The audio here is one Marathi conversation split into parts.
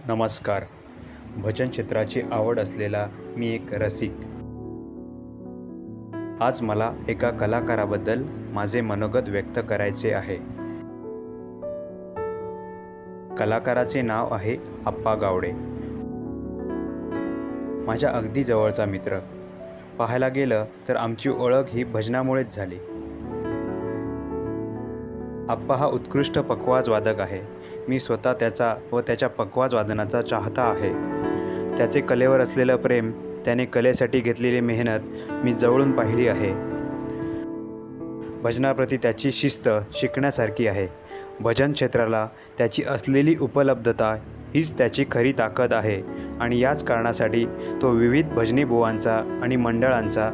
नमस्कार. भजन क्षेत्राची आवड असलेला मी एक रसिक. आज मला एका कलाकाराबद्दल माझे मनोगत व्यक्त करायचे आहे. कलाकाराचे नाव आहे आप्पा गावडे. माझ्या अगदी जवळचा मित्र. पाहायला गेलं तर आमची ओळख ही भजनामुळेच झाली. आप्पा हा उत्कृष्ट पखवाज वादक आहे. मी स्वतः त्याचा व त्याच्या पखवाज वादनाचा चाहता आहे. त्याचे कलेवर असलेलं प्रेम, त्याने कलेसाठी घेतलेली मेहनत मी जवळून पाहिली आहे. भजनाप्रती त्याची शिस्त शिकण्यासारखी आहे. भजन क्षेत्राला त्याची असलेली उपलब्धता हीच त्याची खरी ताकद आहे आणि याच कारणासाठी तो विविध भजनी बुवांचा आणि मंडळांचा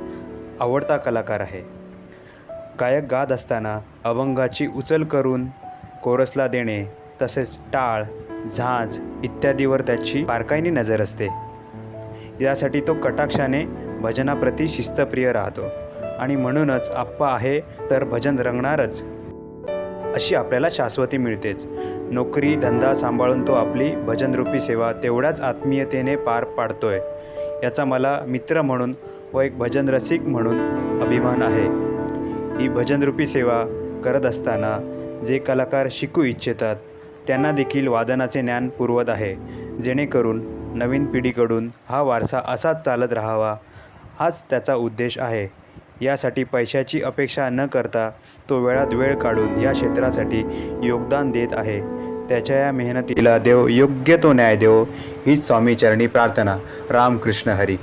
आवडता कलाकार आहे. गायक गात असताना अभंगाची उचल करून कोरसला देणे, तसेच टाळ, झांज इत्यादीवर त्याची बारकाईने नजर असते. यासाठी तो कटाक्षाने भजनाप्रती शिस्तप्रिय राहतो आणि म्हणूनच आप्पा आहे तर भजन रंगणारच अशी आपल्याला शाश्वती मिळतेच. नोकरी धंदा सांभाळून तो आपली भजनरूपी सेवा तेवढ्याच आत्मीयतेने पार पाडतोय, याचा मला मित्र म्हणून व एक भजन रसिक म्हणून अभिमान आहे. ही भजनरूपी सेवा करत असताना जे कलाकार शिकू इच्छितात त्यांना देखील वादनाचे ज्ञान पुरवत आहे, जेणेकरून नवीन पिढीकडून हा वारसा असाच चालत राहावा, हाच त्याचा उद्देश आहे. यासाठी पैशाची अपेक्षा न करता तो वेळात वेळ काढून या क्षेत्रासाठी योगदान देत आहे. त्याच्या या मेहनतीला देव योग्य तो न्याय देवो हीच स्वामीचरणी प्रार्थना. रामकृष्ण हरी.